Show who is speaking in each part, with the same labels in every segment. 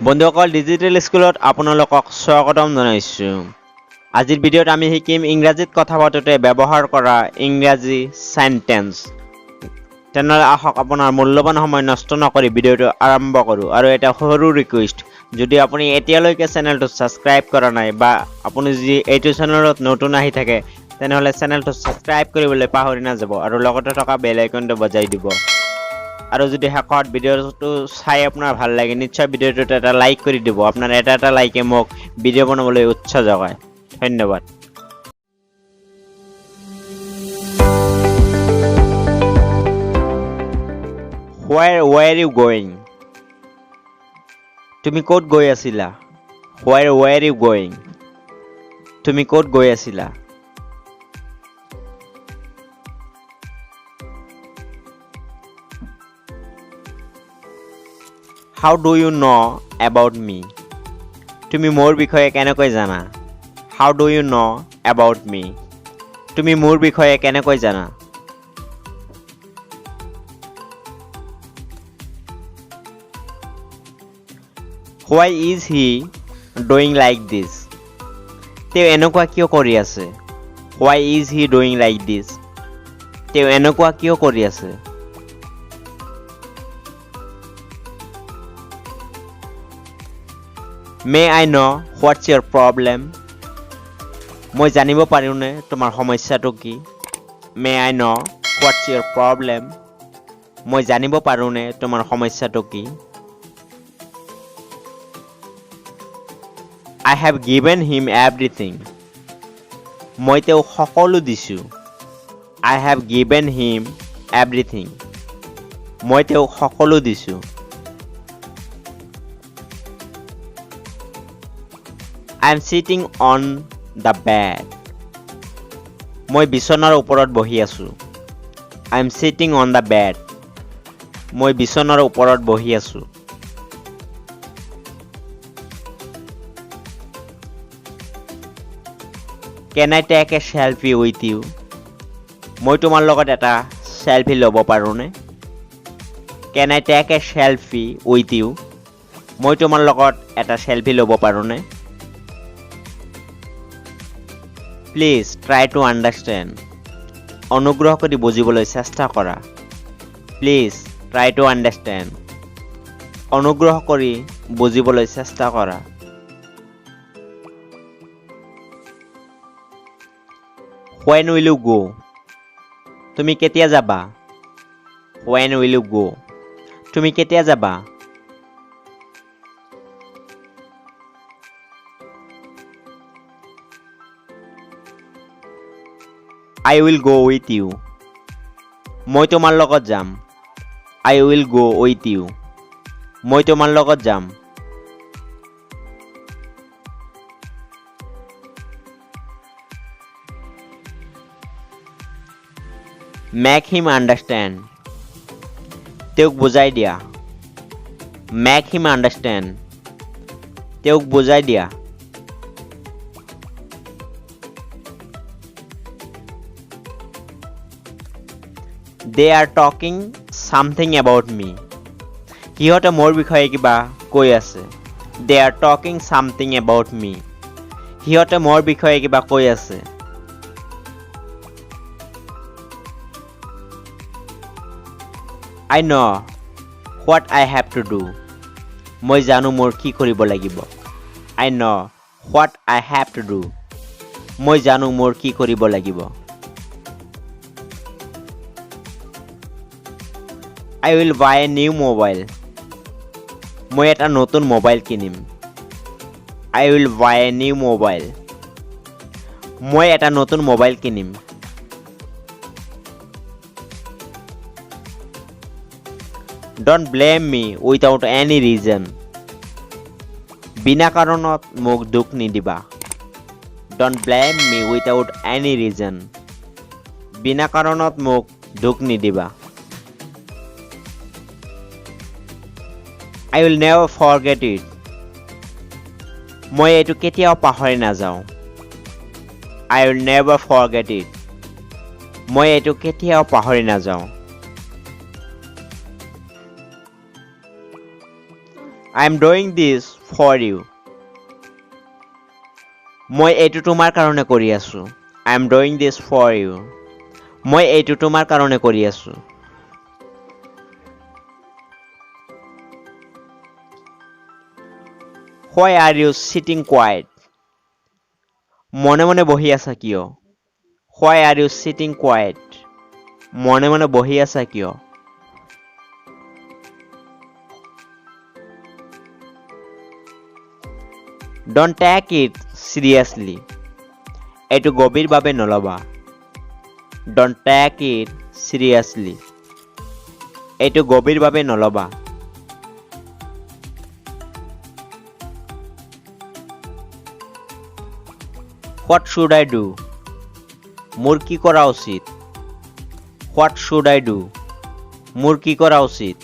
Speaker 1: বন্ধুসকল ডিজিটেল স্কুলত আপোনালোকক স্বাগতম জনাইছো। আজিৰ ভিডিঅ'ত আমি শিকিম ইংৰাজীত কথা পাতোতে ব্যৱহাৰ কৰা ইংৰাজী সেন্টেন্স। তেনেহ'লে আহক আপোনাৰ মূল্যৱান সময় নষ্ট নকৰি ভিডিঅ'টো আৰম্ভ কৰো আৰু এটা সৰু ৰিকুৱেষ্ট, যদি আপুনি এতিয়ালৈকে চেনেলটো সাবস্ক্ৰাইব কৰা নাই বা আপুনি যদি এইটো চেনেলত নতুন আহি থাকে তেনেহ'লে চেনেলটো সাবস্ক্ৰাইব কৰিবলৈ পাহৰি নাযাব আৰু লগতে থকা বেল আইকনটো বজাই দিব। আৰু যদি শেষত ভিডিঅ'টো চাই আপোনাৰ ভাল লাগে নিশ্চয় ভিডিঅ'টোত এটা লাইক কৰি দিব। আপোনাৰ এটা লাইকে মোক ভিডিঅ' বনাবলৈ উৎসাহ যোগায়। ধন্যবাদ। Where were you going? তুমি ক'ত গৈ আছিলা? Where were you going? তুমি ক'ত গৈ আছিলা? How do you know about me? তুমি মোৰ বিষয়ে কেনেকৈ জানা? How do you know about me? তুমি মোৰ বিষয়ে কেনেকৈ জানা? Why is he doing like this? তেওঁ এনেকুৱা কিয় কৰি আছে? Why is he doing like this? তেওঁ এনেকুৱা কিয় কৰি আছে? May I know what's your problem? মই জানিব পাৰোঁনে তোমাৰ সমস্যাটো কি? May I know what's your problem? মই জানিব পাৰোঁনে তোমাৰ সমস্যাটো কি? I have given him everything. মই তেওঁক সকলো দিছোঁ. I have given him everything. মই তেওঁক সকলো দিছোঁ. I am sitting on the bed. মই বিছনাৰ ওপৰত বহি আছোঁ. I am sitting on the bed. মই বিছনাৰ ওপৰত বহি আছোঁ. Can I take a selfie with you? মই তোমাৰ লগত এটা selfie ল'ব পাৰোঁনে? Can I take a selfie with you? মই তোমাৰ লগত এটা selfie ল'ব পাৰোঁনে? Please try to understand. অনুগ্ৰহ কৰি বুজিবলৈ চেষ্টা কৰা. Please try to understand. অনুগ্ৰহ কৰি বুজিবলৈ চেষ্টা কৰা. When will you go? তুমি কেতিয়া যাবা? When will you go? তুমি কেতিয়া যাবা? I will go with you. মই তোমাৰ লগত যাম. I will go with you. মই তোমাৰ লগত যাম. Make him understand. তেওঁক বুজাই দিয়া. Make him understand. তেওঁক বুজাই দিয়া. They are talking something about me. সিহঁতে মোৰ বিষয়ে কিবা কৈ আছে. They are talking something about me. সিহঁতে মোৰ বিষয়ে কিবা কৈ আছে. I know what I have to do. মই জানো মোৰ কি কৰিব লাগিব. I know what I have to do. মই জানো মোৰ কি কৰিব লাগিব. I will buy a new mobile. মই এটা নতুন মোবাইল কিনিম. I will buy a new mobile. মই এটা নতুন মোবাইল কিনিম. Don't blame me without any reason. বিনা কাৰণত মোক দুখ নিদিবা. Don't blame me without any reason. বিনা কাৰণত মোক দুখ নিদিবা. I will never forget it. মই এইটো কেতিয়াও পাহৰি নাযাওঁ. I will never forget it. মই এইটো কেতিয়াও পাহৰি নাযাওঁ. I am doing this for you. মই এইটো তোমাৰ কাৰণে কৰি আছো. I am doing this for you. মই এইটো তোমাৰ কাৰণে কৰি আছো. Why are you sitting quiet? মনে মনে বহি আছা কিয়? Why are you sitting quiet? মনে মনে বহি আছা কিয়? Don't take it seriously. এইটো গভীৰভাৱে নলবা. Don't take it seriously. এইটো গভীৰভাৱে নলবা. What should I do? মোৰ কি কৰা উচিত? What should I do? মোৰ কি কৰা উচিত?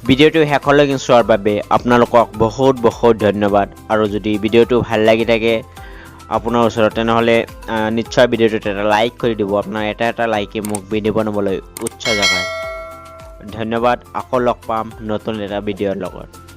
Speaker 1: ভিডিঅ'টো শেষলৈকে চোৱাৰ বাবে আপোনালোকক বহুত বহুত ধন্যবাদ আৰু যদি ভিডিঅ'টো ভাল লাগি থাকে আপোনাৰ ওচৰত তেনেহ'লে নিশ্চয় ভিডিঅ'টোত এটা লাইক কৰি দিব আপোনাৰ এটা লাইকে মোক ভিডিঅ' বনাবলৈ উৎসাহ যোগায় ধন্যবাদ আকৌ লগ পাম নতুন এটা ভিডিঅ'ৰ লগত